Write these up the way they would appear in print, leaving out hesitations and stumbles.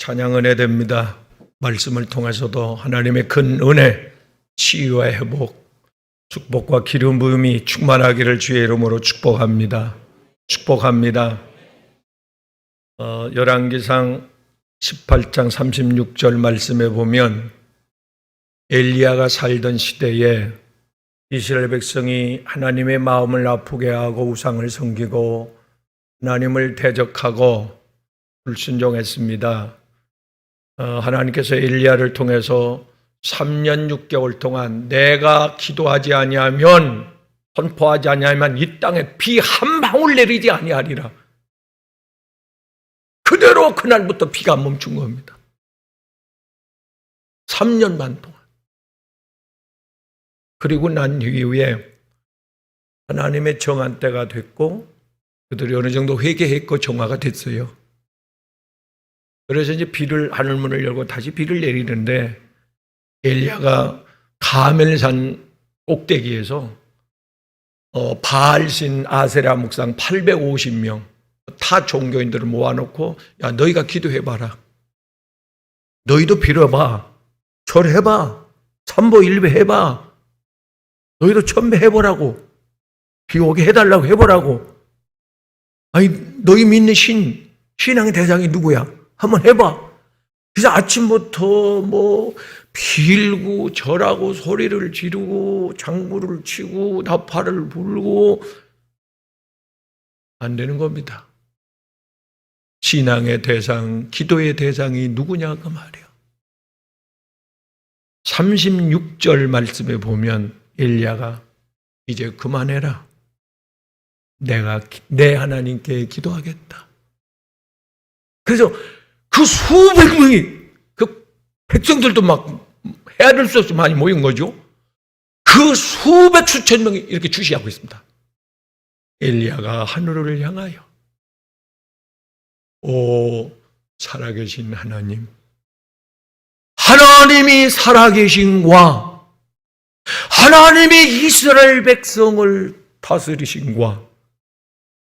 찬양 은혜됩니다. 말씀을 통해서도 하나님의 큰 은혜, 치유와 회복, 축복과 기름 부음이 충만하기를 주의 이름으로 축복합니다. 축복합니다. 열왕기상 18장 36절 말씀에 보면 엘리야가 살던 시대에 이스라엘 백성이 하나님의 마음을 아프게 하고 우상을 섬기고 하나님을 대적하고 불순종했습니다. 하나님께서 엘리야를 통해서 3년 6개월 동안 내가 기도하지 아니하면, 선포하지 아니하면 이 땅에 비 한 방울 내리지 아니하리라. 그대로 그날부터 비가 멈춘 겁니다. 3년 반 동안. 그리고 난 이후에 하나님의 정한 때가 됐고 그들이 어느 정도 회개했고 정화가 됐어요. 그래서 이제 비를, 하늘문을 열고 다시 비를 내리는데 엘리야가 가멜산 꼭대기에서 바알신 아세라 묵상 850명 타 종교인들을 모아놓고, 야, 너희가 기도해봐라. 너희도 빌어봐. 절해봐. 삼보일배 해봐. 너희도 천배해보라고. 비 오게 해달라고 해보라고. 아니, 너희 믿는 신앙의 대상이 누구야? 한번 해봐. 그래서 아침부터 빌고 절하고 소리를 지르고 장구를 치고 나팔을 불고 안 되는 겁니다. 신앙의 대상, 기도의 대상이 누구냐 그 말이에요. 36절 말씀에 보면 엘리야가 이제 그만해라. 내가 내 하나님께 기도하겠다. 그래서 그 수백 명이, 그 백성들도 막 헤아릴 수 없이 많이 모인 거죠. 그 수백 수천 명이 이렇게 주시하고 있습니다. 엘리야가 하늘을 향하여, 오 살아계신 하나님, 하나님이 살아계신과 하나님이 이스라엘 백성을 다스리신과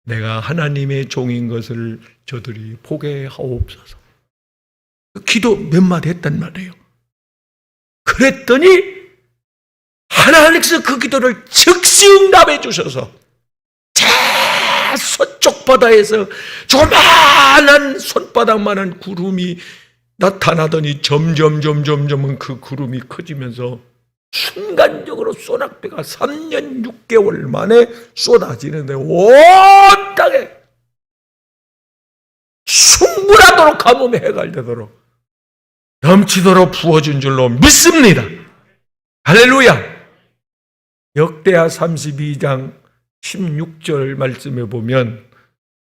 내가 하나님의 종인 것을 저들이 보게 하옵소서. 기도 몇 마디 했단 말이에요. 그랬더니 하나님께서 그 기도를 즉시 응답해 주셔서 제 서쪽 바다에서 조그마한 손바닥만한 구름이 나타나더니 점점 그 구름이 커지면서 순간적으로 소낙비가 3년 6개월 만에 쏟아지는데 온 땅에 충분하도록 가뭄에 해갈되도록 넘치도록 부어준 줄로 믿습니다. 할렐루야. 역대하 32장 16절 말씀에 보면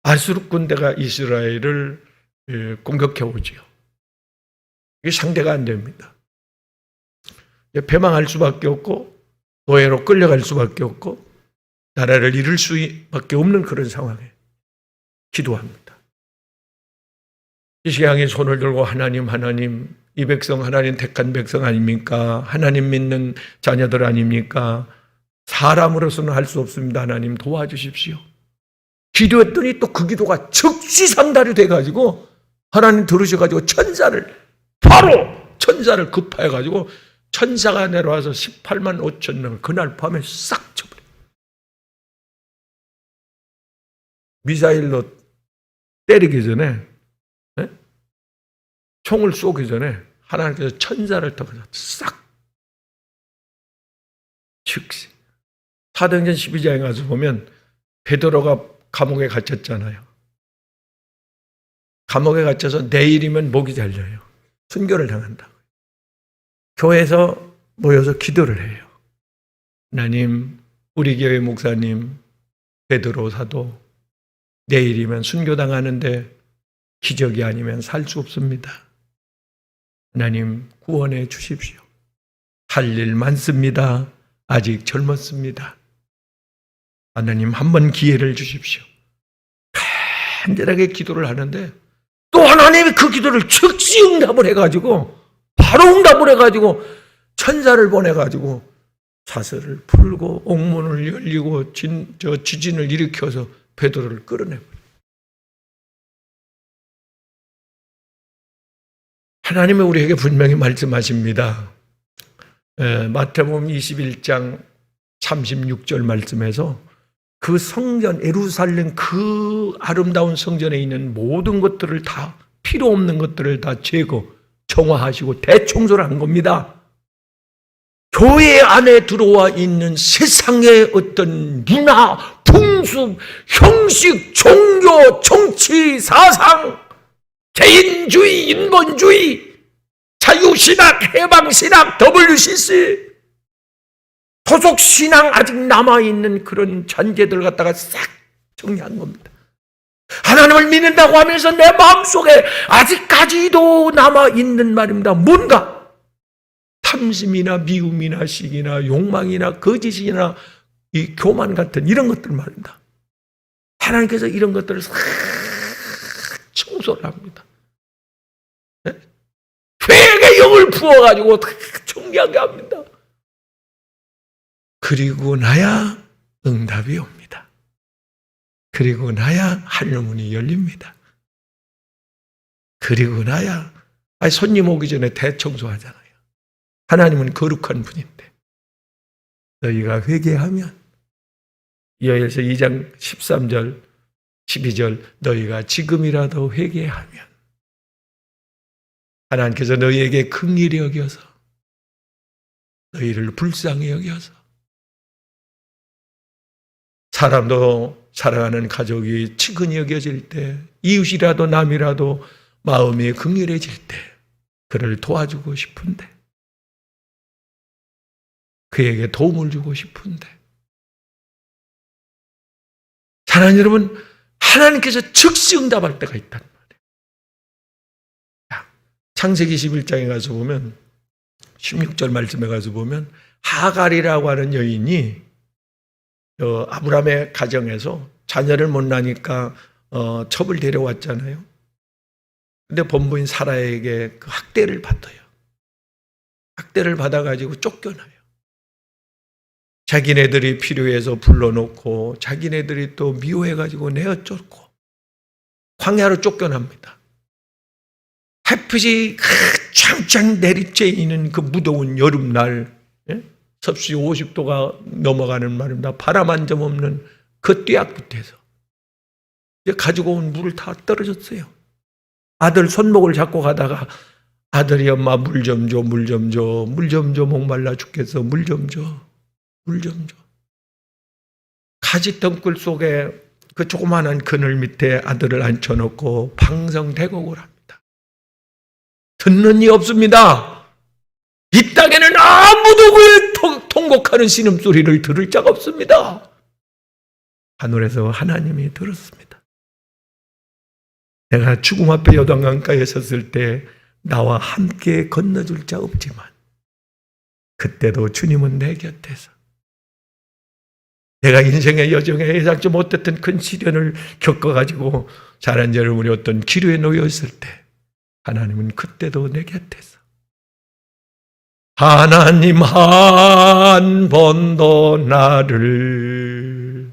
아수르 군대가 이스라엘을 공격해 오지요. 이게 상대가 안 됩니다. 패망할 수밖에 없고 노예로 끌려갈 수밖에 없고 나라를 잃을 수밖에 없는 그런 상황에 기도합니다. 이 시간에 손을 들고 하나님, 이 백성 하나님 택한 백성 아닙니까? 하나님 믿는 자녀들 아닙니까? 사람으로서는 할 수 없습니다. 하나님 도와주십시오. 기도했더니 또 그 기도가 즉시 상달이 돼가지고 하나님 들으셔가지고 천사를 급파해가지고 천사가 내려와서 18만 5천 명을 그날 밤에 싹 쳐버려요. 미사일로 때리기 전에, 총을 쏘기 전에 하나님께서 천사를 통해서 싹 즉시. 사도행전 12장에 가서 보면 베드로가 감옥에 갇혔잖아요. 감옥에 갇혀서 내일이면 목이 잘려요. 순교를 당한다고. 교회에서 모여서 기도를 해요. 하나님, 우리 교회 목사님 베드로 사도 내일이면 순교당하는데 기적이 아니면 살 수 없습니다. 하나님 구원해 주십시오. 할 일 많습니다. 아직 젊었습니다. 하나님 한 번 기회를 주십시오. 간절하게 기도를 하는데 또 하나님이 그 기도를 즉시 응답을 해가지고 바로 응답을 해가지고 천사를 보내가지고 사슬을 풀고 옥문을 열리고 지진을 일으켜서 베드로를 끌어내버려요. 하나님은 우리에게 분명히 말씀하십니다. 마태복음 21장 36절 말씀에서 그 성전, 예루살렘 그 아름다운 성전에 있는 모든 것들을 다, 필요 없는 것들을 다 제거, 정화하시고 대청소를 한 겁니다. 교회 안에 들어와 있는 세상의 어떤 문화, 풍습, 형식, 종교, 정치, 사상, 개인주의, 인본주의, 자유신학, 해방신학, WCC, 토속신앙 아직 남아있는 그런 잔재들 갖다가 싹 정리한 겁니다. 하나님을 믿는다고 하면서 내 마음속에 아직까지도 남아있는 말입니다. 뭔가? 탐심이나 미움이나 시기나 욕망이나 거짓이나 이 교만 같은 이런 것들 말입니다. 하나님께서 이런 것들을 싹 청소를 합니다. 네? 회개의 영을 부어가지고 정리하게 합니다. 그리고 나야 응답이 옵니다. 그리고 나야 하늘문이 열립니다. 그리고 나야 손님 오기 전에 대청소하잖아요. 하나님은 거룩한 분인데 너희가 회개하면, 이어서 2장 13절 12절 너희가 지금이라도 회개하면 하나님께서 너희에게 긍휼히 여겨서 너희를 불쌍히 여겨서 사람도 사랑하는 가족이 측은히 여겨질 때, 이웃이라도 남이라도 마음이 긍휼해질 때 그를 도와주고 싶은데, 그에게 도움을 주고 싶은데, 사랑하는 여러분, 하나님께서 즉시 응답할 때가 있단 말이에요. 창세기 11장에 가서 보면, 16절 말씀에 가서 보면 하갈이라고 하는 여인이 아브라함의 가정에서 자녀를 못 낳으니까 첩을 데려왔잖아요. 근데 본부인 사라에게 그 학대를 받아요. 학대를 받아가지고 쫓겨나요. 자기네들이 필요해서 불러놓고 자기네들이 또 미워해가지고 내어 쫓고 광야로 쫓겨납니다. 햇빛이 쫙쫙 내리쬐이는 그 무더운 여름날, 섭씨 50도가 넘어가는 말입니다. 바람 한 점 없는 그 뙤약 끝에서 가지고 온 물을 다 떨어졌어요. 아들 손목을 잡고 가다가 아들이 엄마 물 좀 줘, 물 좀 줘, 물 좀 줘, 목말라 죽겠어, 물 좀 줘, 물 좀 줘. 가지 덩굴 속에 그 조그마한 그늘 밑에 아들을 앉혀놓고 방성대곡을 합니다. 듣는 이 없습니다. 이 땅에는 아무도 그의 통곡하는 신음소리를 들을 자가 없습니다. 하늘에서 하나님이 들었습니다. 내가 죽음 앞에 요단강가에 섰을 때 나와 함께 건너줄 자 없지만 그때도 주님은 내 곁에서, 내가 인생의 여정에 예상치 못했던 큰 시련을 겪어가지고 자란 여러분이 어떤 기류에 놓여 있을 때 하나님은 그때도 내 곁에서, 하나님 한 번도 나를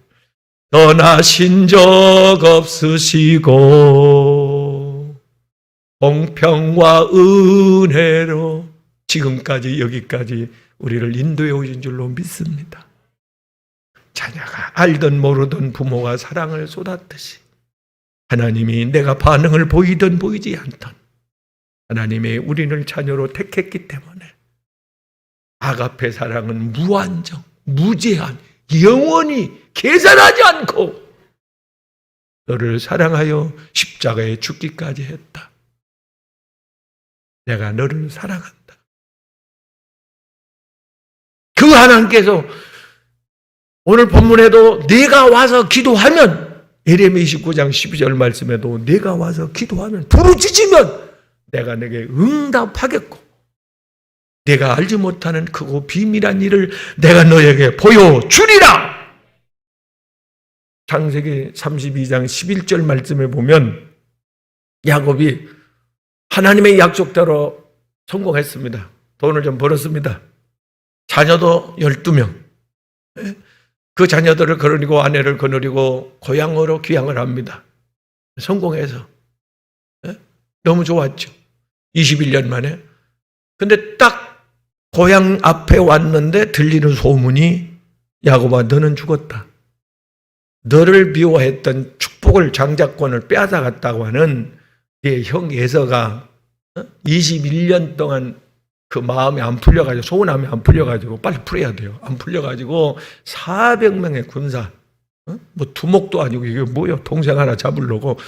떠나신 적 없으시고 공평과 은혜로 지금까지 여기까지 우리를 인도해 오신 줄로 믿습니다. 자녀가 알던 모르던 부모가 사랑을 쏟았듯이 하나님이 내가 반응을 보이든 보이지 않던 하나님의 우리를 자녀로 택했기 때문에 아가페 사랑은 무한정, 무제한, 영원히 계산하지 않고 너를 사랑하여 십자가에 죽기까지 했다. 내가 너를 사랑한다. 그 하나님께서 오늘 본문에도 내가 와서 기도하면, 예레미야 29장 12절 말씀에도 내가 와서 기도하면, 부르짖으면 내가 내게 응답하겠고 내가 알지 못하는 크고 비밀한 일을 내가 너에게 보여주리라. 창세기 32장 11절 말씀에 보면 야곱이 하나님의 약속대로 성공했습니다. 돈을 좀 벌었습니다. 자녀도 12명. 그 자녀들을 거느리고 아내를 거느리고 고향으로 귀향을 합니다. 성공해서. 너무 좋았죠. 21년 만에. 근데 딱 고향 앞에 왔는데 들리는 소문이 야곱아 너는 죽었다. 너를 미워했던 축복을 장자권을 빼앗아갔다고 하는 네 형 에서가 21년 동안 그 마음이 안 풀려가지고 소원함이 안 풀려가지고 빨리 풀어야 돼요. 안 풀려가지고 400명의 군사 뭐 두목도 아니고 이게 뭐예요? 동생 하나 잡으려고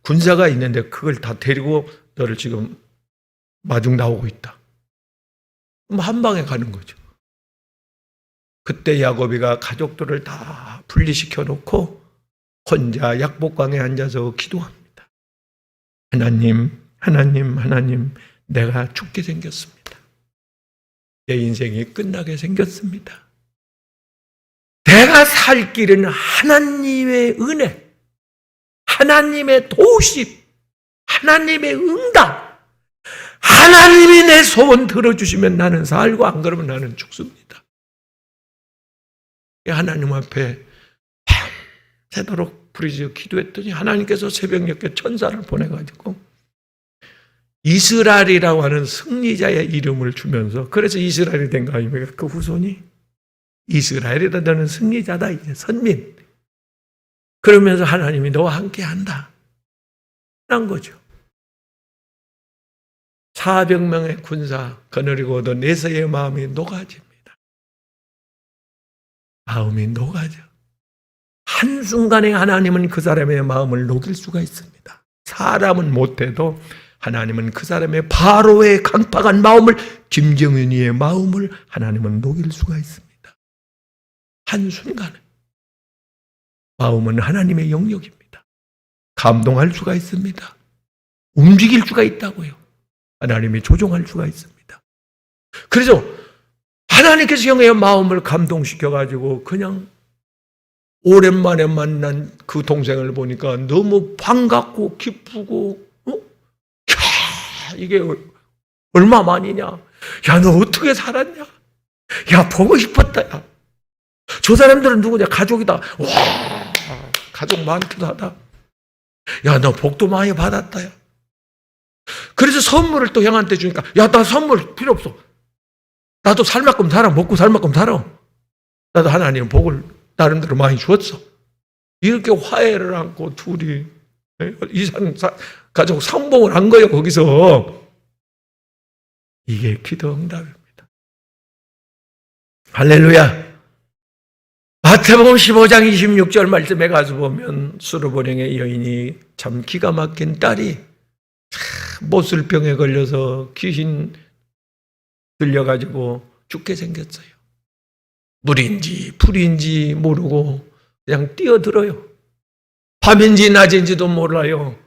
군사가 있는데 그걸 다 데리고 너를 지금 마중 나오고 있다. 그럼 한 방에 가는 거죠. 그때 야곱이가 가족들을 다 분리시켜 놓고 혼자 약복강에 앉아서 기도합니다. 하나님, 내가 죽게 생겼습니다. 내 인생이 끝나게 생겼습니다. 내가 살 길은 하나님의 은혜, 하나님의 도우심, 하나님의 응답, 하나님이 내 소원 들어주시면 나는 살고 안 그러면 나는 죽습니다. 하나님 앞에 밤새도록 부르짖어 기도했더니 하나님께서 새벽녘에 천사를 보내가지고 이스라엘이라고 하는 승리자의 이름을 주면서, 그래서 이스라엘이 된 거 아닙니까? 그 후손이 이스라엘이다, 너는 승리자다, 이제 선민. 그러면서 하나님이 너와 함께 한다 한 거죠. 400명의 군사 거느리고 오던 에서의 마음이 녹아집니다. 마음이 녹아져. 한순간에 하나님은 그 사람의 마음을 녹일 수가 있습니다. 사람은 못해도 하나님은 그 사람의 바로의 강팍한 마음을, 김정은이의 마음을 하나님은 녹일 수가 있습니다. 한순간에. 마음은 하나님의 영역입니다. 감동할 수가 있습니다. 움직일 수가 있다고요. 하나님이 조종할 수가 있습니다. 그래서 하나님께서 형의 마음을 감동시켜가지고 그냥 오랜만에 만난 그 동생을 보니까 너무 반갑고 기쁘고, 이게 얼마만이냐? 야, 너 어떻게 살았냐? 야, 보고 싶었다. 야. 저 사람들은 누구냐? 가족이다. 와, 가족 많기도 하다. 야, 너 복도 많이 받았다. 야. 그래서 선물을 또 형한테 주니까, 야, 나 선물 필요 없어. 나도 살 만큼 살아. 먹고 살 만큼 살아. 나도 하나님 복을 나름대로 많이 주었어. 이렇게 화해를 하고 둘이 이산 가지고 상봉을 한 거예요. 거기서. 이게 기도 응답입니다. 할렐루야. 마태복음 15장 26절 말씀에 가서 보면 수르보령의 여인이 참 기가 막힌 딸이 못술병에 걸려서 귀신 들려가지고 죽게 생겼어요. 물인지 불인지 모르고 그냥 뛰어들어요. 밤인지 낮인지도 몰라요.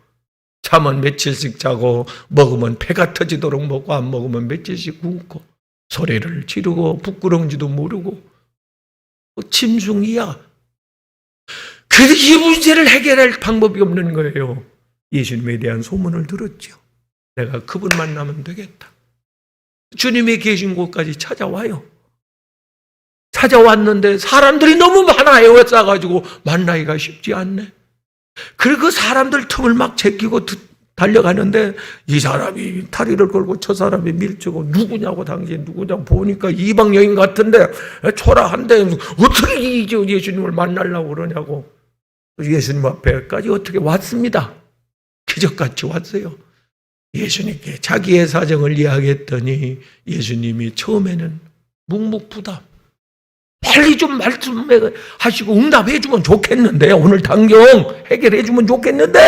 잠은 며칠씩 자고 먹으면 배가 터지도록 먹고 안 먹으면 며칠씩 굶고 소리를 지르고 부끄러운지도 모르고 짐승이야. 그래서 이 문제를 해결할 방법이 없는 거예요. 예수님에 대한 소문을 들었죠. 내가 그분 만나면 되겠다. 주님이 계신 곳까지 찾아와요. 찾아왔는데 사람들이 너무 많아요. 싸가지고 만나기가 쉽지 않네. 그리고 그 사람들 틈을 막 제끼고 달려가는데 이 사람이 다리를 걸고 저 사람이 밀치고 누구냐고, 당신 누구냐고 보니까 이방 여인 같은데 초라한데 어떻게 예수님을 만나려고 그러냐고. 예수님 앞에까지 어떻게 왔습니다. 기적같이 왔어요. 예수님께 자기의 사정을 이야기했더니 예수님이 처음에는 묵묵부답, 빨리 좀 말씀하시고 응답해주면 좋겠는데, 오늘 당장 해결해주면 좋겠는데,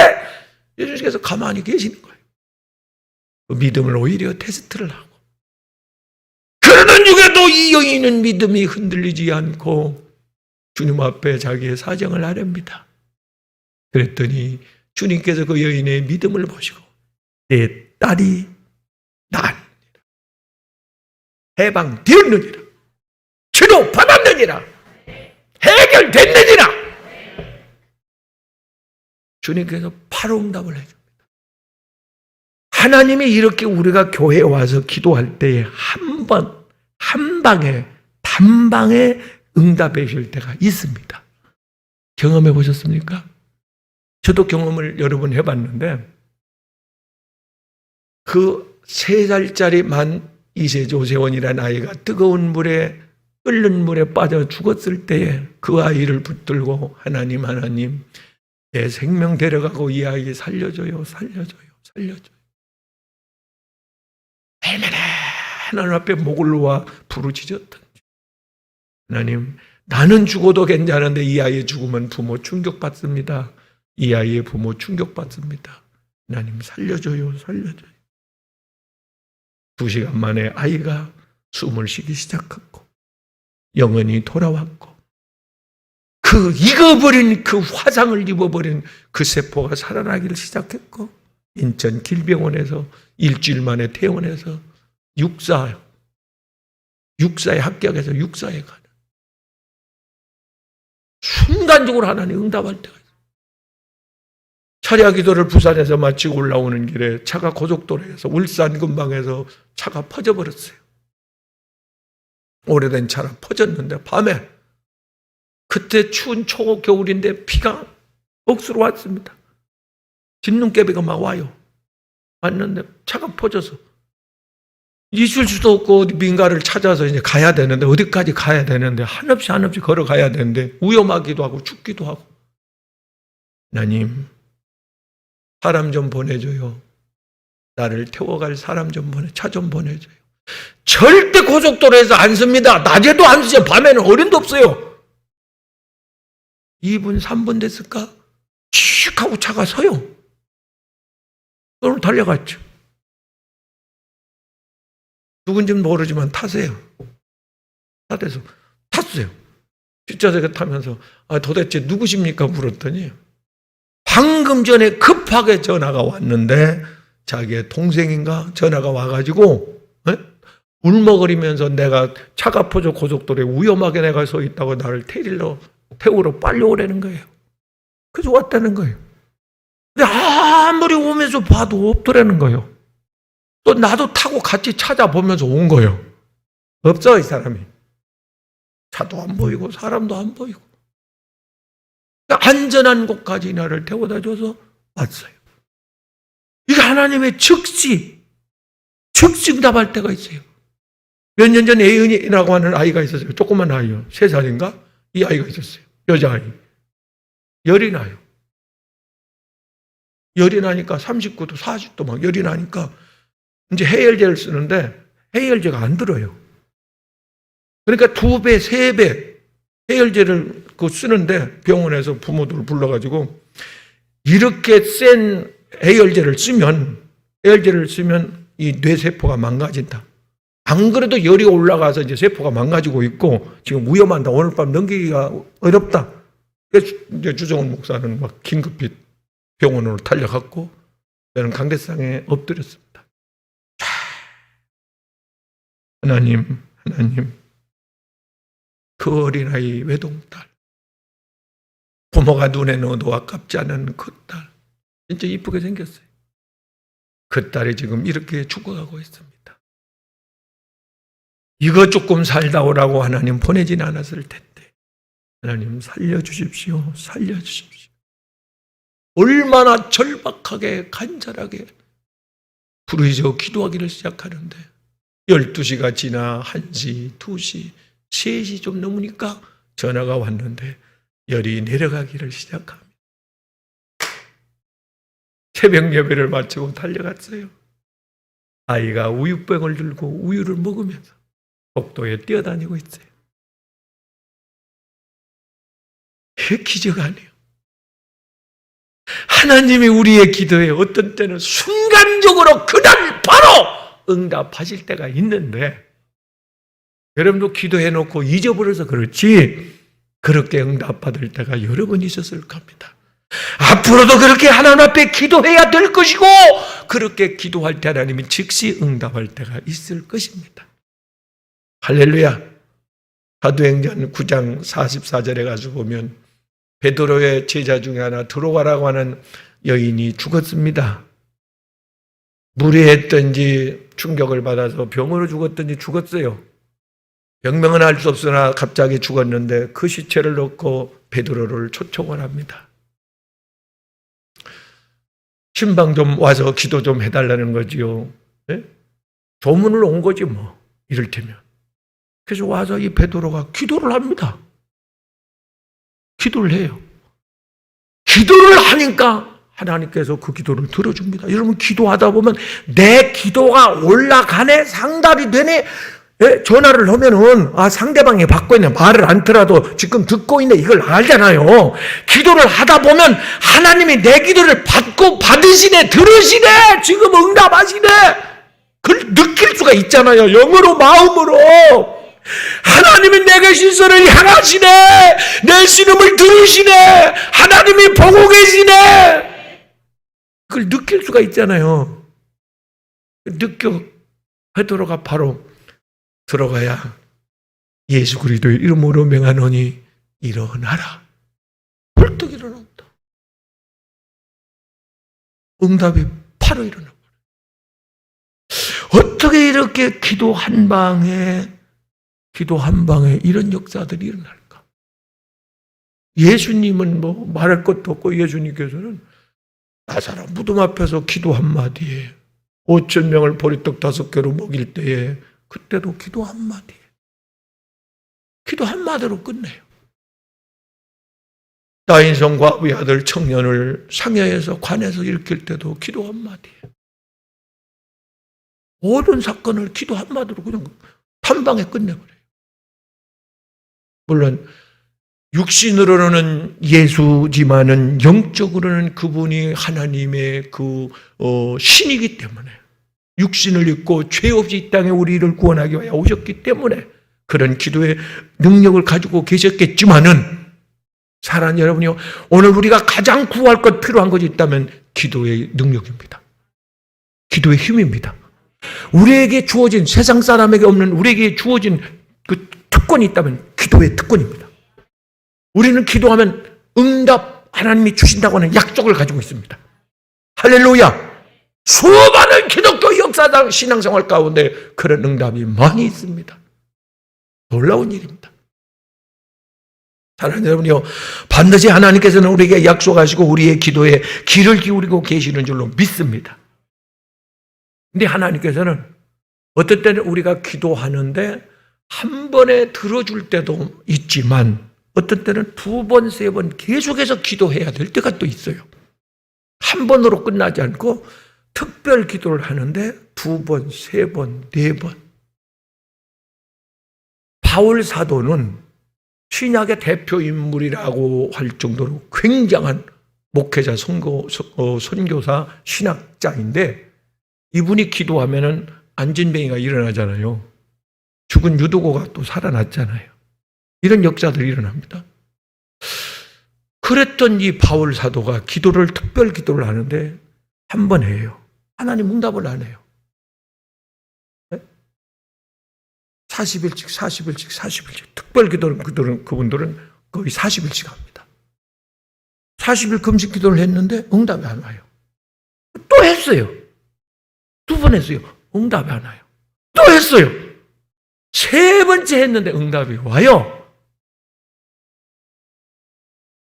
예수님께서 가만히 계시는 거예요. 그 믿음을 오히려 테스트를 하고, 그러는 중에도 이 여인은 믿음이 흔들리지 않고 주님 앞에 자기의 사정을 아뢰입니다. 그랬더니 주님께서 그 여인의 믿음을 보시고 내 딸이 나았느니라, 해방되었느니라, 치료 받았느니라, 해결됐느니라. 주님께서 바로 응답을 해줍니다. 하나님이 이렇게 우리가 교회에 와서 기도할 때에 한 방에 단방에 응답해 주실 때가 있습니다. 경험해 보셨습니까? 저도 경험을 여러 번 해봤는데 그 3살짜리 만 이세 조세원이라는 아이가 뜨거운 물에 끓는 물에 빠져 죽었을 때에 그 아이를 붙들고 하나님 내 생명 데려가고 이 아이 살려줘요. 얼마나 하나님 앞에 목을 놓아 부르짖었던지. 하나님, 나는 죽어도 괜찮은데 이 아이의 죽으면 부모 충격받습니다. 이 아이의 부모 충격받습니다. 하나님 살려줘요. 2시간 만에 아이가 숨을 쉬기 시작했고 영혼이 돌아왔고 그 익어버린 그 화상을 입어버린 그 세포가 살아나기를 시작했고 인천 길병원에서 일주일 만에 퇴원해서 육사에 합격해서 육사에 가는 순간적으로 하나님 응답할 때가 있어요. 철야 기도를 부산에서 마치고 올라오는 길에 차가 고속도로에서 울산 근방에서 차가 퍼져버렸어요. 오래된 차라 퍼졌는데 밤에 그때 추운 초겨울인데 비가 억수로 왔습니다. 진눈깨비가 막 와요. 왔는데 차가 퍼져서 있을 수도 없고 어디 민가를 찾아서 이제 가야 되는데 어디까지 가야 되는데 한없이 걸어가야 되는데 위험하기도 하고 춥기도 하고 하나님 사람 좀 보내줘요. 나를 태워갈 사람 좀 차 좀 보내줘요. 절대 고속도로에서 안 씁니다. 낮에도 안 쓰죠. 밤에는 어른도 없어요. 2분 3분 됐을까? 칙 하고 차가 서요. 그럼 달려갔죠. 누군지는 모르지만 타세요. 타대서 탔어요. 뒷좌석에 타면서 도대체 누구십니까? 물었더니 방금 전에 급하게 전화가 왔는데 자기의 동생인가 전화가 와가지고 울먹거리면서 내가 차가 퍼져 고속도로에 위험하게 내가 서 있다고 나를 태우러 빨리 오라는 거예요. 그래서 왔다는 거예요. 근데 아무리 오면서 봐도 없더라는 거예요. 또 나도 타고 같이 찾아보면서 온 거예요. 없어 이 사람이. 차도 안 보이고 사람도 안 보이고. 안전한 곳까지 나를 태워다 줘서 왔어요. 이게 하나님의 즉시 응답할 때가 있어요. 몇 년 전에 예은이라고 하는 아이가 있었어요. 조그만 아이요. 3살인가? 이 아이가 있었어요. 여자아이. 열이 나요. 열이 나니까 39도, 40도 막 열이 나니까 이제 해열제를 쓰는데 해열제가 안 들어요. 그러니까 2배, 3배 해열제를 쓰는데 병원에서 부모들을 불러가지고 이렇게 센 해열제를 쓰면 이 뇌세포가 망가진다. 안 그래도 열이 올라가서 이제 세포가 망가지고 있고 지금 위험한다. 오늘 밤 넘기기가 어렵다. 그래서 이제 주정훈 목사는 막 긴급히 병원으로 달려갔고 저는 강대상에 엎드렸습니다. 하나님 그 어린아이 외동딸 부모가 눈에 넣어도 아깝지 않은 그 딸 진짜 이쁘게 생겼어요. 그 딸이 지금 이렇게 죽어가고 있습니다. 이거 조금 살다 오라고 하나님 보내진 않았을 텐데 하나님 살려주십시오. 얼마나 절박하게 간절하게 부르짖어 기도하기를 시작하는데 12시가 지나 1시, 2시, 3시 좀 넘으니까 전화가 왔는데 열이 내려가기를 시작합니다. 새벽 예배를 마치고 달려갔어요. 아이가 우유병을 들고 우유를 먹으면서 복도에 뛰어다니고 있어요. 이게 기적 아니에요. 하나님이 우리의 기도에 어떤 때는 순간적으로 그날 바로 응답하실 때가 있는데 여러분도 기도해놓고 잊어버려서 그렇지 그렇게 응답받을 때가 여러 번 있었을 겁니다. 앞으로도 그렇게 하나님 앞에 기도해야 될 것이고 그렇게 기도할 때 하나님이 즉시 응답할 때가 있을 것입니다. 할렐루야. 사도행전 9장 44절에 가서 보면 베드로의 제자 중에 하나 드로가라고 하는 여인이 죽었습니다. 무리했던지 충격을 받아서 병으로 죽었던지 죽었어요. 병명은 알 수 없으나 갑자기 죽었는데 그 시체를 넣고 베드로를 초청을 합니다. 신방 좀 와서 기도 좀 해달라는 거지요. 네? 조문을 온 거지 뭐 이를테면. 그래서 와서 이 베드로가 기도를 합니다. 기도를 해요. 기도를 하니까 하나님께서 그 기도를 들어줍니다. 여러분 기도하다 보면 내 기도가 올라가네, 상답이 되네. 전화를 하면은 상대방이 받고 있네, 말을 않더라도 지금 듣고 있네, 이걸 알잖아요. 기도를 하다 보면 하나님이 내 기도를 받으시네, 들으시네, 지금 응답하시네, 그걸 느낄 수가 있잖아요. 영으로, 마음으로. 하나님이 내게 시선을 향하시네, 내 신음을 들으시네, 하나님이 보고 계시네, 그걸 느낄 수가 있잖아요. 베드로가 바로 들어가야 예수 그리스도의 이름으로 명하노니 일어나라. 벌떡 일어난다. 응답이 바로 일어나버려요. 어떻게 이렇게 기도 한 방에 이런 역사들이 일어날까? 예수님은 뭐 말할 것도 없고, 예수님께서는 나사렛 무덤 앞에서 기도 한마디에 5,000명을 보리떡 5개로 먹일 때에 그때도 기도 한마디에, 기도 한마디로 끝내요. 나인성 과부의 아들 청년을 상여에서 관에서 일으킬 때도 기도 한마디에, 모든 사건을 기도 한마디로 그냥 한 방에 끝내버려요. 물론 육신으로는 예수지만은 영적으로는 그분이 하나님의 신이기 때문에, 육신을 입고 죄 없이 이 땅에 우리를 구원하기 위하여 오셨기 때문에 그런 기도의 능력을 가지고 계셨겠지만은, 사랑하는 여러분이요, 오늘 우리가 가장 구할 것, 필요한 것이 있다면 기도의 능력입니다. 기도의 힘입니다. 우리에게 주어진, 세상 사람에게 없는 우리에게 주어진 그 특권이 있다면 기도의 특권입니다. 우리는 기도하면 응답 하나님이 주신다고 하는 약속을 가지고 있습니다. 할렐루야! 수많은 기독교 역사상 신앙생활 가운데 그런 응답이 많이 있습니다. 놀라운 일입니다. 사랑하는 여러분이요, 반드시 하나님께서는 우리에게 약속하시고 우리의 기도에 귀를 기울이고 계시는 줄로 믿습니다. 근데 하나님께서는 어떤 때는 우리가 기도하는데 한 번에 들어줄 때도 있지만, 어떤 때는 2번, 3번 계속해서 기도해야 될 때가 또 있어요. 한 번으로 끝나지 않고 특별 기도를 하는데 2번, 3번, 4번. 바울 사도는 신약의 대표 인물이라고 할 정도로 굉장한 목회자, 선교사, 신학자인데, 이분이 기도하면은 안진뱅이가 일어나잖아요. 죽은 유도고가 또 살아났잖아요. 이런 역사들이 일어납니다. 그랬던 이 바울 사도가 특별 기도를 하는데 한 번 해요. 하나님 응답을 안 해요. 40일씩 특별 기도를 그분들은 거의 40일씩 합니다. 40일 금식 기도를 했는데 응답이 안 와요. 또 했어요. 2번 했어요. 응답이 안 와요. 또 했어요. 3번째 했는데 응답이 와요.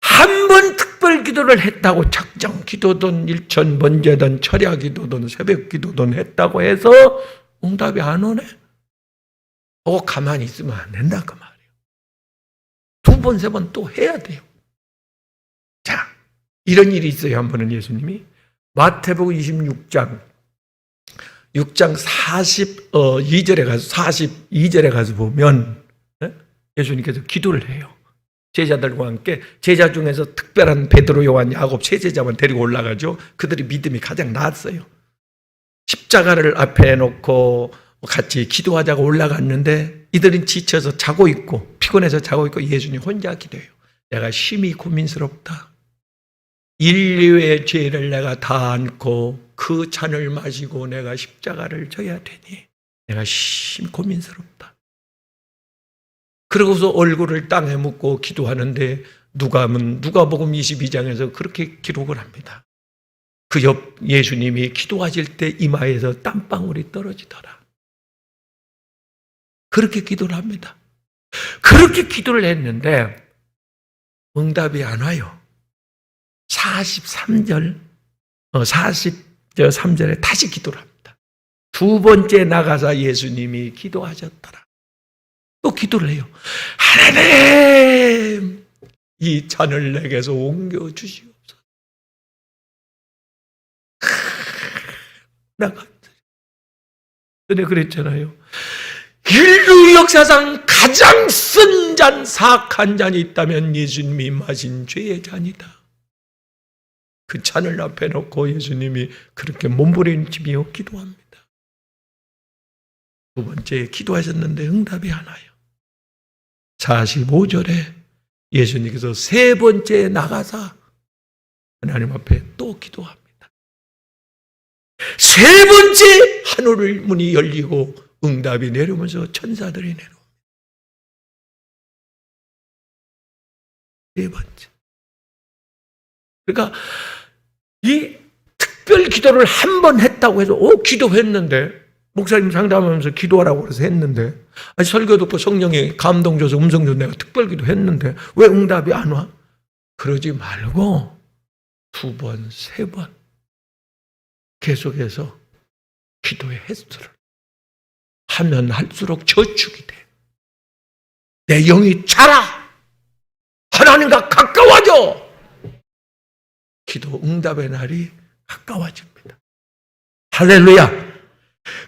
한 번 특별 기도를 했다고, 작정 기도든 일천 번제든 철야 기도든 새벽 기도든 했다고 해서 응답이 안 오네? 가만히 있으면 안 된다 그 말이에요. 2번, 3번 또 해야 돼요. 자, 이런 일이 있어요. 한 번은 예수님이 마태복음 26장 42절에 가서 보면 예수님께서 기도를 해요. 제자들과 함께, 제자 중에서 특별한 베드로, 요한, 야곱 세 제자만 데리고 올라가죠. 그들이 믿음이 가장 나았어요. 십자가를 앞에 놓고 같이 기도하자고 올라갔는데 이들은 지쳐서 자고 있고, 피곤해서 자고 있고, 예수님 혼자 기도해요. 내가 심히 고민스럽다. 인류의 죄를 내가 다 안고 그 잔을 마시고 내가 십자가를 져야 되니 내가 심히 고민스럽다. 그러고서 얼굴을 땅에 묻고 기도하는데, 누가복음 22장에서 그렇게 기록을 합니다. 그 옆 예수님이 기도하실 때 이마에서 땀방울이 떨어지더라. 그렇게 기도를 합니다. 그렇게 기도를 했는데 응답이 안 와요. 43절에 다시 기도를 합니다. 두 번째 나가사 예수님이 기도하셨더라. 또 기도를 해요. 하나님, 이 잔을 내게서 옮겨 주시옵소서. 나가. 근데 그랬잖아요. 인류 역사상 가장 쓴 잔, 사악한 잔이 있다면 예수님이 마신 죄의 잔이다. 그 잔을 앞에 놓고 예수님이 그렇게 몸부림치며 기도합니다. 두 번째 기도하셨는데 응답이 안 와요. 45절에 예수님께서 세 번째 나가사 하나님 앞에 또 기도합니다. 세 번째 하늘 문이 열리고 응답이 내려오면서 천사들이 내려옵니다. 네 번째. 그러니까 이 특별 기도를 한 번 했다고 해서 기도했는데 목사님 상담하면서 기도하라고 그래서 했는데 설교 듣고 성령이 감동 줘서 음성 줘서 내가 특별 기도 했는데 왜 응답이 안 와? 그러지 말고 두 번, 세 번 계속해서 기도의 횟수를 하면 할수록 저축이 돼. 내 영이 자라. 하나님과 가까워져. 기도 응답의 날이 가까워집니다. 할렐루야.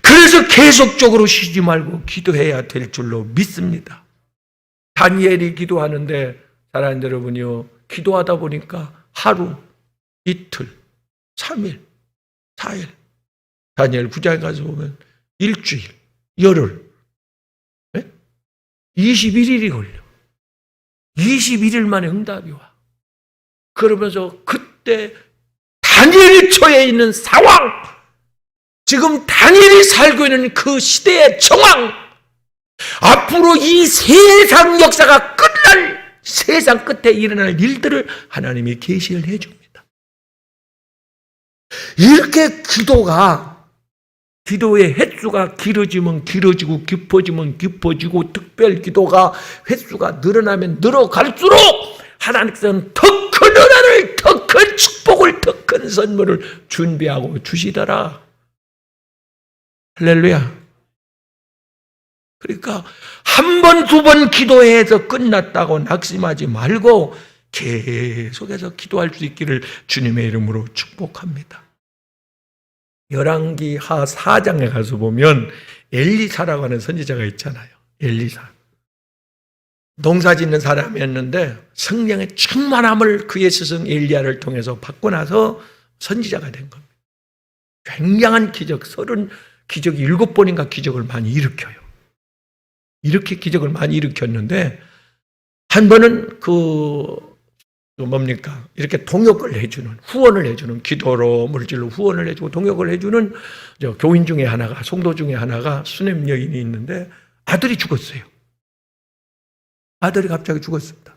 그래서 계속적으로 쉬지 말고 기도해야 될 줄로 믿습니다. 다니엘이 기도하는데 사랑하는 여러분이요, 기도하다 보니까 하루, 이틀, 3일, 4일, 다니엘 9장에 가서 보면 일주일, 열흘, 21일이 걸려. 21일 만에 응답이 와. 그러면서 그때 다니엘이 처해 있는 상황, 지금 다니엘이 살고 있는 그 시대의 정황, 앞으로 이 세상 역사가 끝날, 세상 끝에 일어날 일들을 하나님이 계시를 해줍니다. 이렇게 기도의 횟수가 길어지면 길어지고 깊어지면 깊어지고 특별 기도가 횟수가 늘어나면 늘어갈수록 하나님께서는 더 큰 은혜를, 더 큰 축복을, 더 큰 선물을 준비하고 주시더라. 할렐루야. 그러니까 한 번, 두 번 기도해서 끝났다고 낙심하지 말고 계속해서 기도할 수 있기를 주님의 이름으로 축복합니다. 열왕기하 4장에 가서 보면 엘리사라고 하는 선지자가 있잖아요. 엘리사. 농사 짓는 사람이었는데 성령의 충만함을 그의 스승 엘리야를 통해서 받고 나서 선지자가 된 겁니다. 굉장한 기적, 기적이 7번인가 기적을 많이 일으켜요. 이렇게 기적을 많이 일으켰는데 한 번은 이렇게 동역을 해주는, 후원을 해주는, 기도로 물질로 후원을 해주고 동역을 해주는 교인 중에 하나가, 성도 중에 하나가 수냄 여인이 있는데 아들이 죽었어요. 아들이 갑자기 죽었습니다.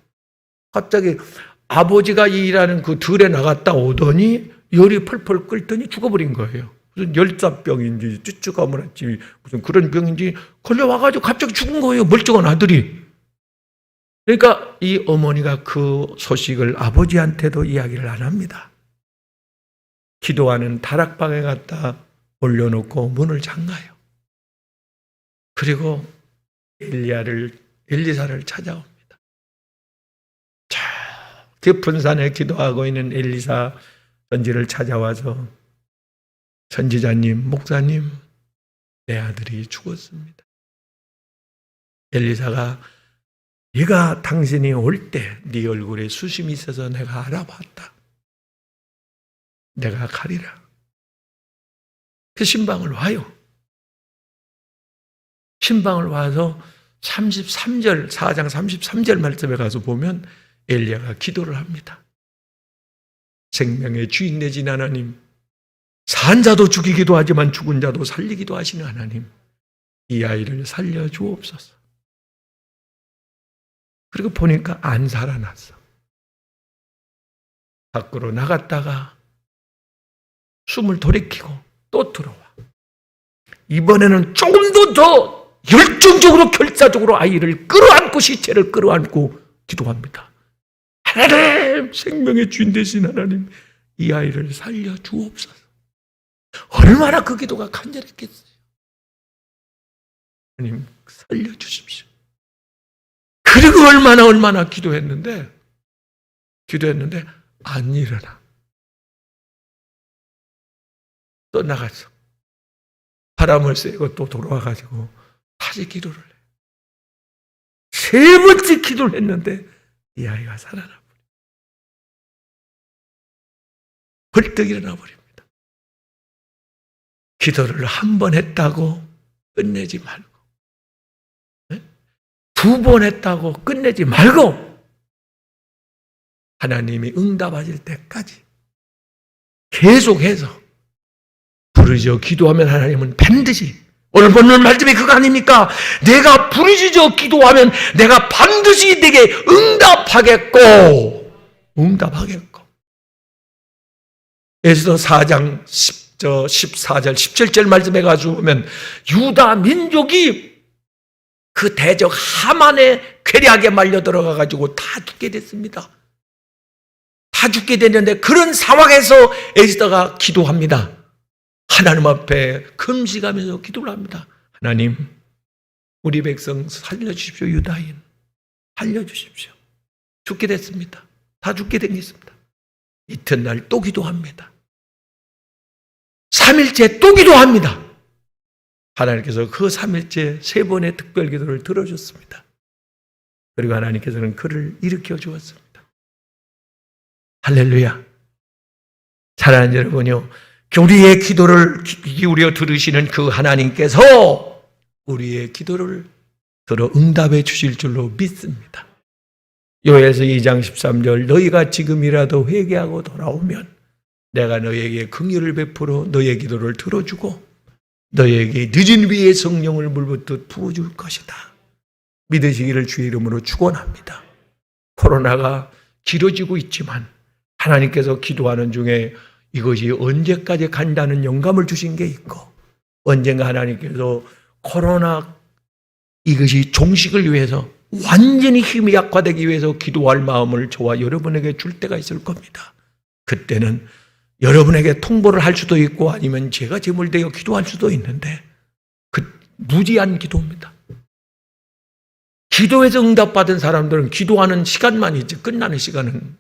갑자기 아버지가 일하는 그 들에 나갔다 오더니 열이 펄펄 끓더니 죽어버린 거예요. 무슨 열사병인지 쭈쭈가물었지 무슨 그런 병인지 걸려와가지고 갑자기 죽은 거예요. 멀쩡한 아들이. 그러니까 이 어머니가 그 소식을 아버지한테도 이야기를 안 합니다. 기도하는 다락방에 갖다 올려놓고 문을 잠가요. 그리고 엘리사를 찾아옵니다. 저 깊은 산에 기도하고 있는 엘리사 선지를 찾아와서 선지자님, 목사님, 내 아들이 죽었습니다. 엘리사가 네가 당신이 올 때 네 얼굴에 수심이 있어서 내가 알아봤다. 내가 가리라. 그 신방을 와요. 신방을 와서 4장 33절 말씀에 가서 보면 엘리야가 기도를 합니다. 생명의 주인 되신 하나님, 산 자도 죽이기도 하지만 죽은 자도 살리기도 하시는 하나님, 이 아이를 살려주옵소서. 그리고 보니까 안 살아났어. 밖으로 나갔다가 숨을 돌이키고 또 들어와. 이번에는 조금도 더 열정적으로 결사적으로 아이를 끌어안고 시체를 끌어안고 기도합니다. 하나님, 생명의 주인 되신 하나님, 이 아이를 살려주옵소서. 얼마나 그 기도가 간절했겠어요. 하나님 살려주십시오. 그리고 얼마나 기도했는데 안 일어나. 또 나가서 바람을 쐬고 또 돌아와가지고 다시 기도를 해. 세 번째 기도를 했는데 이 아이가 살아나 벌떡 일어나 버립니다. 기도를 한 번 했다고 끝내지 말고, 두 번 했다고 끝내지 말고, 하나님이 응답하실 때까지 계속해서 부르짖어 기도하면 하나님은 반드시, 오늘 본문 말씀이 그거 아닙니까? 내가 부르짖어 기도하면 내가 반드시 네게 응답하겠고. 에스더 4장 14절 17절 말씀에 가지고 보면 유다 민족이 그 대적 하만의 괴략에 말려 들어가 가지고 다 죽게 됐습니다. 다 죽게 됐는데 그런 상황에서 에스더가 기도합니다. 하나님 앞에 금식하면서 기도를 합니다. 하나님, 우리 백성 살려주십시오. 유다인 살려주십시오. 죽게 됐습니다. 다 죽게 됐습니다. 이튿날 또 기도합니다. 3일째 또 기도합니다. 하나님께서 그 3일째 3번의 특별 기도를 들어줬습니다. 그리고 하나님께서는 그를 일으켜 주었습니다. 할렐루야. 사랑하는 여러분요, 우리의 기도를 기울여 들으시는 그 하나님께서 우리의 기도를 들어 응답해 주실 줄로 믿습니다. 요엘서 2장 13절 너희가 지금이라도 회개하고 돌아오면 내가 너희에게 긍휼을 베풀어 너희의 기도를 들어주고 너희에게 늦은 비에 성령을 물붓듯 부어줄 것이다. 믿으시기를 주의 이름으로 축원합니다. 코로나가 길어지고 있지만 하나님께서 기도하는 중에 이것이 언제까지 간다는 영감을 주신 게 있고, 언젠가 하나님께서 코로나 이것이 종식을 위해서 완전히 힘이 약화되기 위해서 기도할 마음을 저와 여러분에게 줄 때가 있을 겁니다. 그때는 여러분에게 통보를 할 수도 있고 아니면 제가 제물되어 기도할 수도 있는데 그 무지한 기도입니다. 기도에서 응답받은 사람들은 기도하는 시간만 있지 끝나는 시간은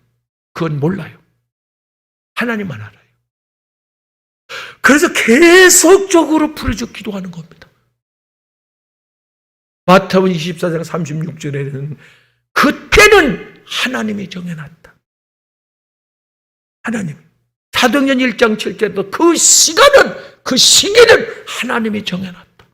그건 몰라요. 하나님만 알아요. 그래서 계속적으로 부르짖어 기도하는 겁니다. 마태복음 24장 36절에는 그때는 하나님이 정해놨다. 하나님. 사도행전 1장 7절에도 그 시기는 하나님이 정해놨다.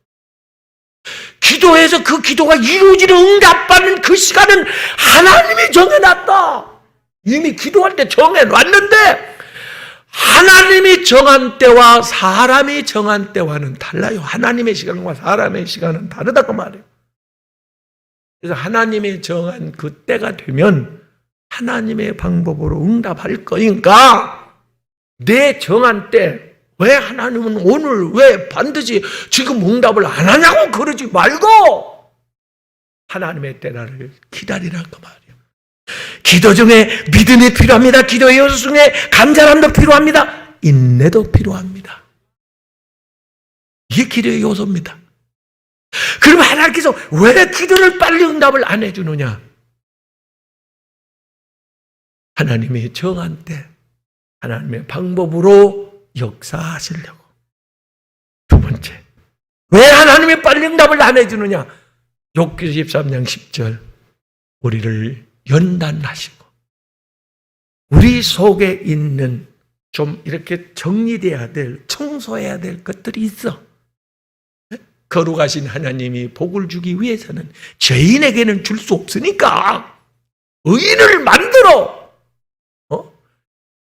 기도해서 그 기도가 이루어지는 응답받는 그 시간은 하나님이 정해놨다. 이미 기도할 때 정해놨는데 하나님이 정한 때와 사람이 정한 때와는 달라요. 하나님의 시간과 사람의 시간은 다르다고 말해요. 그래서 하나님이 정한 그 때가 되면 하나님의 방법으로 응답할 거니까 내 정한 때 왜 하나님은 오늘 왜 반드시 지금 응답을 안 하냐고 그러지 말고 하나님의 때를 기다리라고 말이에요. 기도 중에 믿음이 필요합니다. 기도의 요소 중에 간절함도 필요합니다. 인내도 필요합니다. 이게 기도의 요소입니다. 그럼 하나님께서 왜 기도를 빨리 응답을 안 해주느냐? 하나님이 정한 때 하나님의 방법으로 역사하시려고. 두 번째, 왜 하나님이 빨리 응답을 안 해주느냐? 욥기 13장 10절 우리를 연단하시고 우리 속에 있는 좀 이렇게 정리돼야 될, 청소해야 될 것들이 있어. 거룩하신 하나님이 복을 주기 위해서는 죄인에게는 줄 수 없으니까 의인을 만들어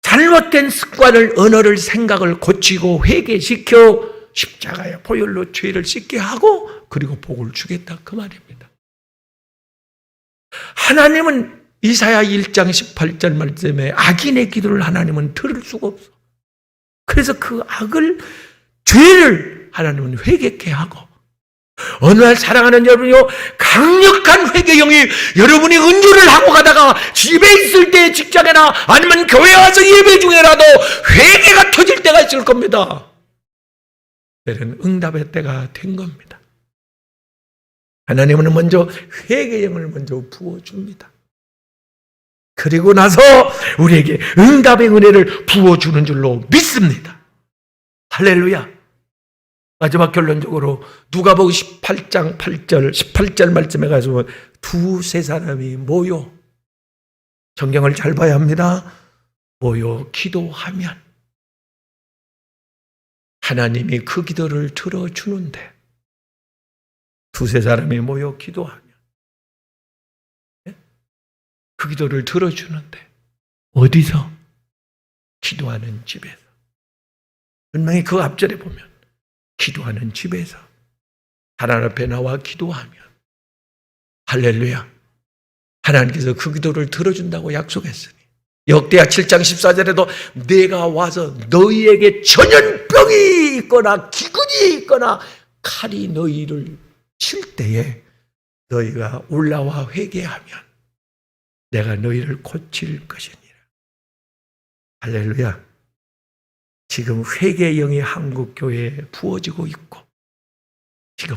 잘못된 습관을, 언어를, 생각을 고치고 회개시켜 십자가의 보혈로 죄를 씻게 하고 그리고 복을 주겠다 그 말입니다. 하나님은 이사야 1장 18절 말씀에 악인의 기도를 하나님은 들을 수가 없어. 그래서 그 악을, 죄를 하나님은 회개케 하고 어느 날 사랑하는 여러분이요, 강력한 회개형이 여러분이 은유를 하고 가다가 집에 있을 때, 직장이나 아니면 교회 와서 예배 중에라도 회개가 터질 때가 있을 겁니다. 때는 응답의 때가 된 겁니다. 하나님은 먼저 회개의 영을 먼저 부어줍니다. 그리고 나서 우리에게 응답의 은혜를 부어주는 줄로 믿습니다. 할렐루야. 마지막 결론적으로 누가복음 18장 8절 18절 말씀에 가서 두세 사람이 모여, 성경을 잘 봐야 합니다. 모여 기도하면 하나님이 그 기도를 들어주는데, 두세 사람이 모여 기도하면 그 기도를 들어주는데, 어디서? 기도하는 집에서. 분명히 그 앞절에 보면 기도하는 집에서 하나님 앞에 나와 기도하면, 할렐루야, 하나님께서 그 기도를 들어준다고 약속했으니, 역대하 7장 14절에도 내가 와서 너희에게 전염병이 있거나 기근이 있거나 칼이 너희를 칠 때에 너희가 올라와 회개하면 내가 너희를 고칠 것이니라. 할렐루야. 지금 회개의 영이 한국교회에 부어지고 있고, 지금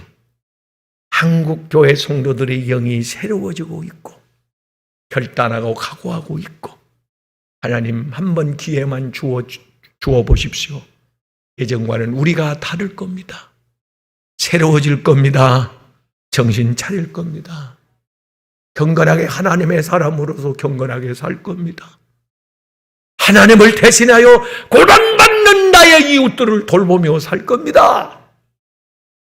한국교회 성도들의 영이 새로워지고 있고, 결단하고 각오하고 있고, 하나님 한 번 기회만 주어 보십시오. 예전과는 우리가 다를 겁니다. 새로워질 겁니다. 정신 차릴 겁니다. 경건하게 하나님의 사람으로서 경건하게 살 겁니다. 하나님을 대신하여 고난받는 나의 이웃들을 돌보며 살 겁니다.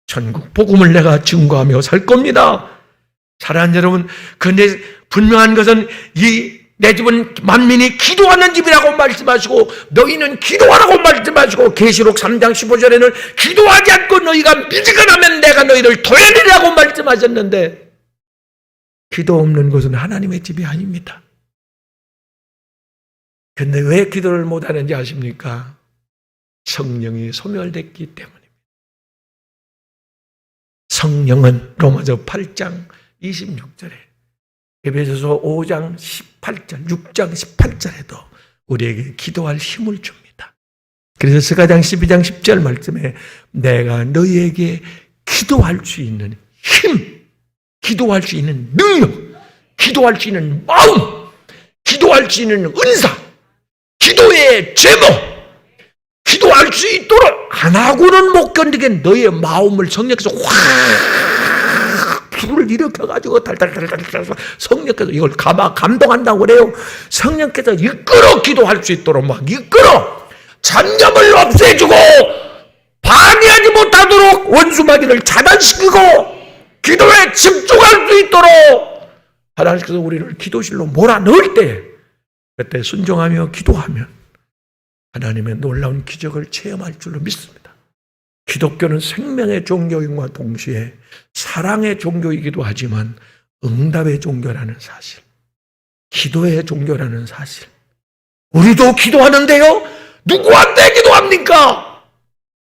전국 복음을 내가 증거하며 살 겁니다. 사랑하는 여러분, 그런데 분명한 것은 내 집은 만민이 기도하는 집이라고 말씀하시고, 너희는 기도하라고 말씀하시고, 계시록 3장 15절에는 기도하지 않고 너희가 미지근하면 내가 너희를 도연이라고 말씀하셨는데, 기도 없는 곳은 하나님의 집이 아닙니다. 근데 왜 기도를 못하는지 아십니까? 성령이 소멸됐기 때문입니다. 성령은 로마서 8장 26절에, 에베소서 5장 18절, 6장 18절에도 우리에게 기도할 힘을 줍니다. 그래서 스가장 12장 10절 말씀에 내가 너희에게 기도할 수 있는 힘, 기도할 수 있는 능력, 기도할 수 있는 마음, 기도할 수 있는 은사, 기도의 제목, 기도할 수 있도록 안 하고는 못 견디게 너의 마음을 성령께서 확 불을 일으켜가지고 달달달달 성령께서 이걸 감동한다고 그래요. 성령께서 이끌어 기도할 수 있도록 막 이끌어 잡념을 없애주고 방해하지 못하도록 원수마귀를 차단시키고 기도에 집중할 수 있도록 하나님께서 우리를 기도실로 몰아넣을 때, 그때 순종하며 기도하면 하나님의 놀라운 기적을 체험할 줄로 믿습니다. 기독교는 생명의 종교인과 동시에 사랑의 종교이기도 하지만 응답의 종교라는 사실, 기도의 종교라는 사실. 우리도 기도하는데요, 누구한테 기도합니까?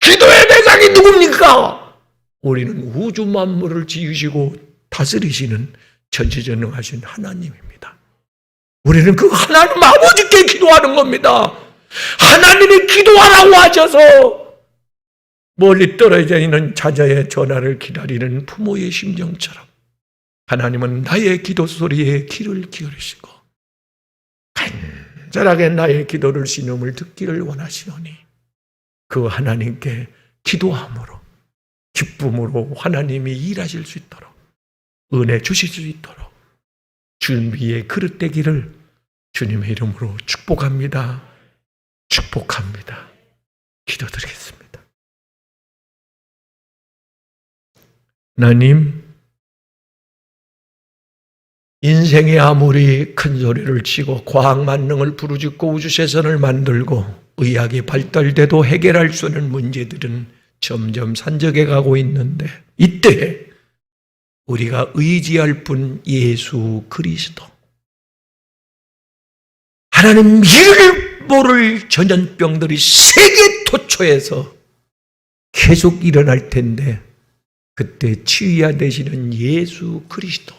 기도의 대상이 누굽니까? 우리는 우주 만물을 지으시고 다스리시는 전지전능하신 하나님입니다. 우리는 그 하나님 아버지께 기도하는 겁니다. 하나님이 기도하라고 하셔서 멀리 떨어져 있는 자녀의 전화를 기다리는 부모의 심정처럼 하나님은 나의 기도 소리에 귀를 기울이시고 간절하게 나의 기도를 신음을 듣기를 원하시오니 그 하나님께 기도함으로 기쁨으로 하나님이 일하실 수 있도록 은혜 주실 수 있도록 준비의 그릇 되기를 주님의 이름으로 축복합니다. 축복합니다. 기도드리겠습니다. 하나님, 인생이 아무리 큰 소리를 치고 과학 만능을 부르짖고 우주세선을 만들고 의학이 발달돼도 해결할 수 없는 문제들은 점점 산적해 가고 있는데, 이때 우리가 의지할 분 예수 그리스도, 하나님 이를 모를 전염병들이 세계 토초에서 계속 일어날 텐데 그때 치유야 되시는 예수 그리스도,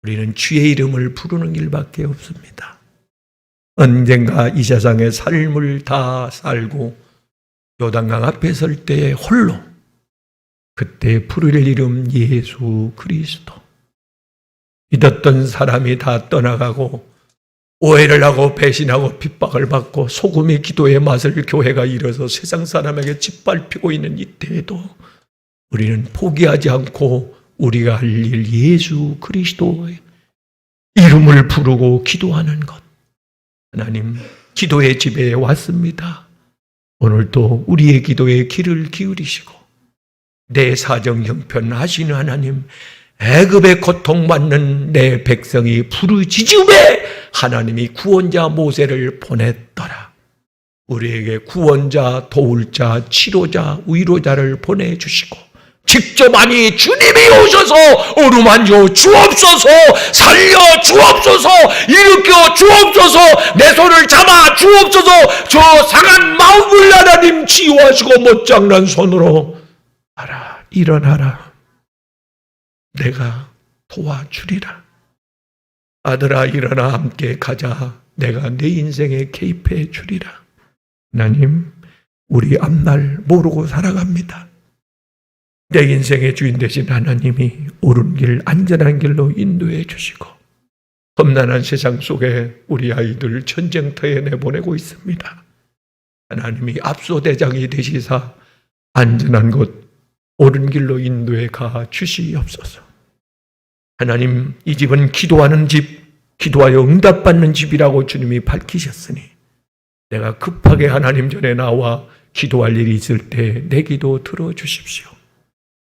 우리는 주의 이름을 부르는 일밖에 없습니다. 언젠가 이 세상의 삶을 다 살고 요단강 앞에 설 때에 홀로 그때 부를 이름 예수 그리스도. 믿었던 사람이 다 떠나가고 오해를 하고 배신하고 핍박을 받고 소금의 기도의 맛을 교회가 잃어서 세상 사람에게 짓밟히고 있는 이때에도 우리는 포기하지 않고 우리가 할 일 예수 그리스도의 이름을 부르고 기도하는 것. 하나님, 기도의 집에 왔습니다. 오늘도 우리의 기도에 귀를 기울이시고 내 사정 형편하시는 하나님, 애굽의 고통받는 내 백성이 부르짖음에 하나님이 구원자 모세를 보냈더라. 우리에게 구원자, 도울자, 치료자, 위로자를 보내주시고 직접 아니 주님이 오셔서 어루만져 주옵소서, 살려 주옵소서, 일으켜 주옵소서, 내 손을 잡아 주옵소서, 저 상한 마음을 하나님 치유하시고 못장난 손으로 하라, 일어나라, 내가 도와주리라. 아들아 일어나 함께 가자, 내가 내 인생에 개입해 주리라. 하나님, 우리 앞날 모르고 살아갑니다. 내 인생의 주인 되신 하나님이 옳은 길, 안전한 길로 인도해 주시고 험난한 세상 속에 우리 아이들 전쟁터에 내보내고 있습니다. 하나님이 압소대장이 되시사 안전한 곳, 옳은 길로 인도해 가 주시옵소서. 하나님, 이 집은 기도하는 집, 기도하여 응답받는 집이라고 주님이 밝히셨으니 내가 급하게 하나님 전에 나와 기도할 일이 있을 때 내 기도 들어주십시오.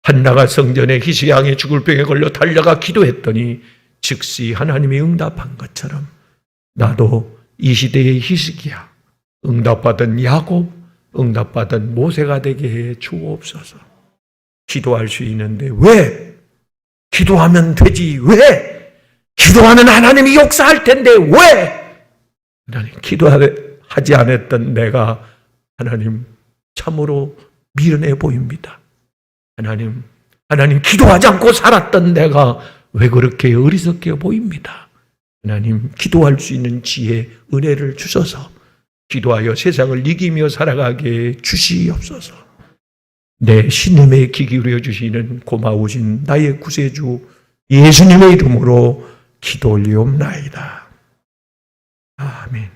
한나가 성전에 희생양의 죽을 병에 걸려 달려가 기도했더니 즉시 하나님이 응답한 것처럼 나도 이 시대의 히스기야, 응답받은 야곱, 응답받은 모세가 되게 해 주옵소서. 기도할 수 있는데 왜? 기도하면 되지 왜? 기도하는 하나님이 역사할 텐데 왜? 하나님, 기도하지 않았던 내가 하나님 참으로 미련해 보입니다. 하나님 기도하지 않고 살았던 내가 왜 그렇게 어리석게 보입니다. 하나님, 기도할 수 있는 지혜, 은혜를 주셔서 기도하여 세상을 이기며 살아가게 주시옵소서. 내 신음에 귀 기울여 주시는 고마우신 나의 구세주 예수님의 이름으로 기도 올리옵나이다. 아멘.